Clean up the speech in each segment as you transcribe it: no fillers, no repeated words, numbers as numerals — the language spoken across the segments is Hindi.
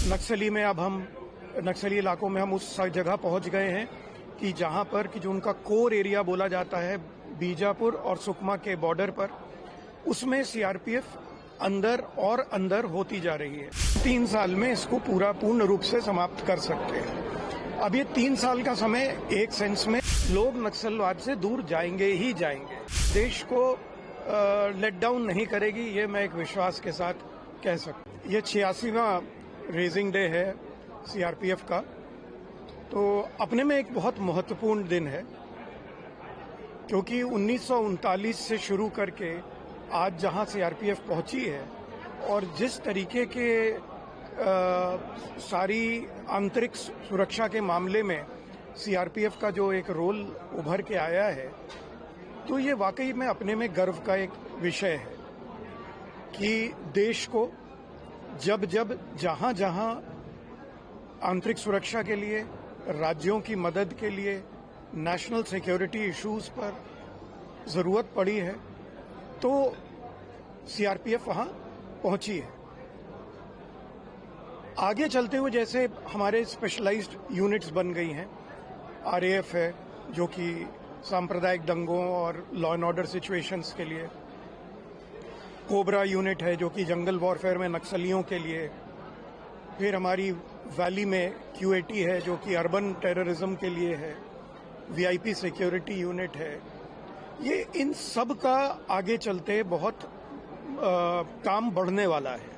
नक्सली में अब हम नक्सली इलाकों में हम उस जगह पहुंच गए हैं कि जहां पर कि जो उनका कोर एरिया बोला जाता है बीजापुर और सुकमा के बॉर्डर पर, उसमें सीआरपीएफ अंदर और अंदर होती जा रही है। 3 साल में इसको पूर्ण रूप से समाप्त कर सकते हैं। अब ये 3 साल का समय एक सेंस में लोग नक्सलवाद से दूर जाएंगे ही जाएंगे। देश को लेट डाउन नहीं करेगी, ये मैं एक विश्वास के साथ कह सकता हूँ। ये 86वां रेजिंग डे है सीआरपीएफ का, तो अपने में एक बहुत महत्वपूर्ण दिन है, क्योंकि 1939 से शुरू करके आज जहां सीआरपीएफ पहुंची है और जिस तरीके के सारी आंतरिक सुरक्षा के मामले में सीआरपीएफ का जो एक रोल उभर के आया है, तो ये वाकई में अपने में गर्व का एक विषय है कि देश को जब जब जहां जहां आंतरिक सुरक्षा के लिए, राज्यों की मदद के लिए, नेशनल सिक्योरिटी इश्यूज पर जरूरत पड़ी है, तो सीआरपीएफ वहां पहुंची है। आगे चलते हुए जैसे हमारे स्पेशलाइज्ड यूनिट्स बन गई हैं, आरएएफ है जो कि सांप्रदायिक दंगों और लॉ एंड ऑर्डर सिचुएशंस के लिए, कोबरा यूनिट है जो कि जंगल वॉरफेयर में नक्सलियों के लिए, फिर हमारी वैली में क्यूएटी है जो कि अर्बन टेररिज्म के लिए है, वीआईपी सिक्योरिटी यूनिट है। ये इन सब का आगे चलते बहुत काम बढ़ने वाला है।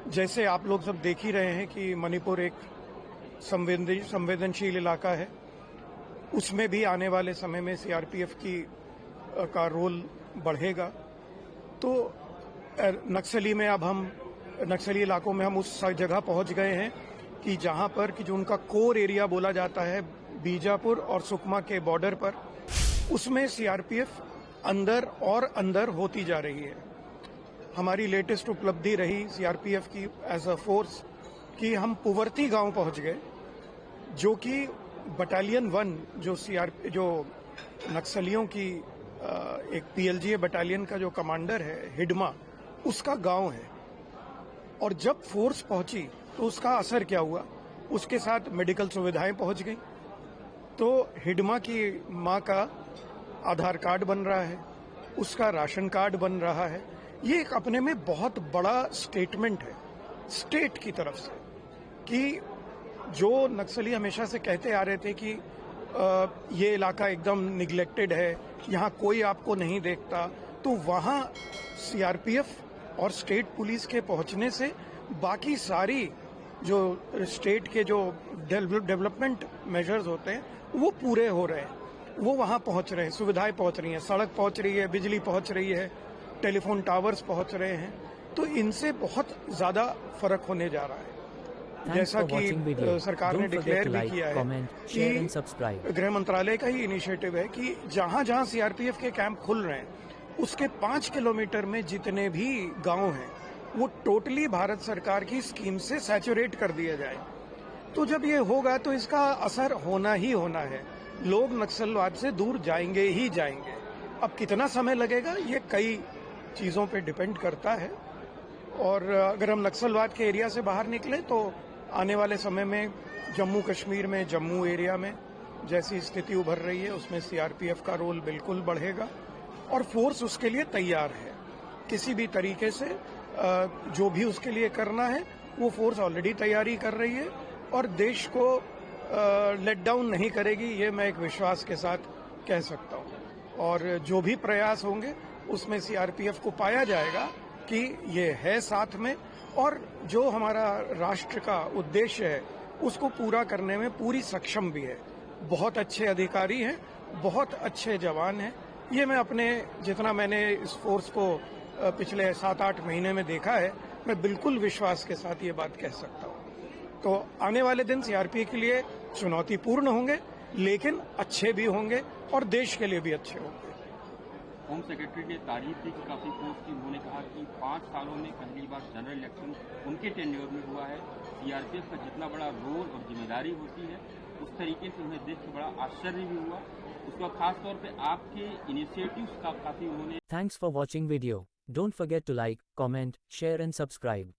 जैसे आप लोग सब देख ही रहे हैं कि मणिपुर एक संवेदनशील इलाका है, उसमें भी आने वाले समय में सीआरपीएफ का रोल बढ़ेगा। तो नक्सली में अब हम नक्सली इलाकों में हम उस जगह पहुंच गए हैं कि जहां पर कि जो उनका कोर एरिया बोला जाता है बीजापुर और सुकमा के बॉर्डर पर, उसमें सीआरपीएफ अंदर और अंदर होती जा रही है। हमारी लेटेस्ट उपलब्धि रही सीआरपीएफ की एज अ फोर्स कि हम पुवर्ती गांव पहुंच गए, जो कि बटालियन 1 जो नक्सलियों की एक पीएलजीए बटालियन का जो कमांडर है हिडमा, उसका गांव है। और जब फोर्स पहुंची तो उसका असर क्या हुआ, उसके साथ मेडिकल सुविधाएं पहुंच गई। तो हिडमा की मां का आधार कार्ड बन रहा है, उसका राशन कार्ड बन रहा है। ये एक अपने में बहुत बड़ा स्टेटमेंट है स्टेट की तरफ से, कि जो नक्सली हमेशा से कहते आ रहे थे कि ये इलाका एकदम निग्लेक्टेड है, यहाँ कोई आपको नहीं देखता, तो वहाँ सीआरपीएफ और स्टेट पुलिस के पहुंचने से बाकी सारी जो स्टेट के जो डेवलपमेंट मेजर्स होते हैं वो पूरे हो रहे हैं, वो वहाँ पहुंच रहे हैं, सुविधाएं पहुंच रही हैं, सड़क पहुंच रही है, बिजली पहुंच रही है, टेलीफोन टावर्स पहुंच रहे हैं। तो इनसे बहुत ज्यादा फर्क होने जा रहा है। जैसा कि सरकार ने डिक्लेयर भी किया है कि गृह मंत्रालय का ही इनिशिएटिव है कि जहां जहां सीआरपीएफ के कैंप खुल रहे हैं उसके 5 किलोमीटर में जितने भी गांव हैं वो टोटली भारत सरकार की स्कीम से सैचुरेट कर दिया जाए। तो जब ये होगा तो इसका असर होना ही होना है, लोग नक्सलवाद से दूर जाएंगे ही जाएंगे। अब कितना समय लगेगा ये कई चीजों पे डिपेंड करता है, और अगर हम नक्सलवाद के एरिया से बाहर निकले तो आने वाले समय में जम्मू कश्मीर में, जम्मू एरिया में जैसी स्थिति उभर रही है उसमें सीआरपीएफ का रोल बिल्कुल बढ़ेगा और फोर्स उसके लिए तैयार है। किसी भी तरीके से जो भी उसके लिए करना है वो फोर्स ऑलरेडी तैयारी कर रही है और देश को लेट डाउन नहीं करेगी, ये मैं एक विश्वास के साथ कह सकता हूँ। और जो भी प्रयास होंगे उसमें सीआरपीएफ को पाया जाएगा कि ये है साथ में, और जो हमारा राष्ट्र का उद्देश्य है उसको पूरा करने में पूरी सक्षम भी है। बहुत अच्छे अधिकारी हैं, बहुत अच्छे जवान हैं। ये मैं अपने जितना मैंने इस फोर्स को पिछले 7-8 महीने में देखा है, मैं बिल्कुल विश्वास के साथ ये बात कह सकता हूँ। तो आने वाले दिन सीआरपीएफ के लिए चुनौतीपूर्ण होंगे, लेकिन अच्छे भी होंगे और देश के लिए भी अच्छे होंगे। होम सेक्रेटरी ने तारीफ की काफी पोस्ट की। उन्होंने कहा कि 5 सालों में पहली बार जनरल इलेक्शन उनके टेन्योर में हुआ है। सीआरपीएफ का जितना बड़ा रोल और जिम्मेदारी होती है उस तरीके से उन्हें देख के बड़ा आश्चर्य भी हुआ। उसका खास तौर पे आपके इनिशिएटिव्स का काफी उन्होंने। Thanks for watching video. Don't forget to like, comment, share and subscribe.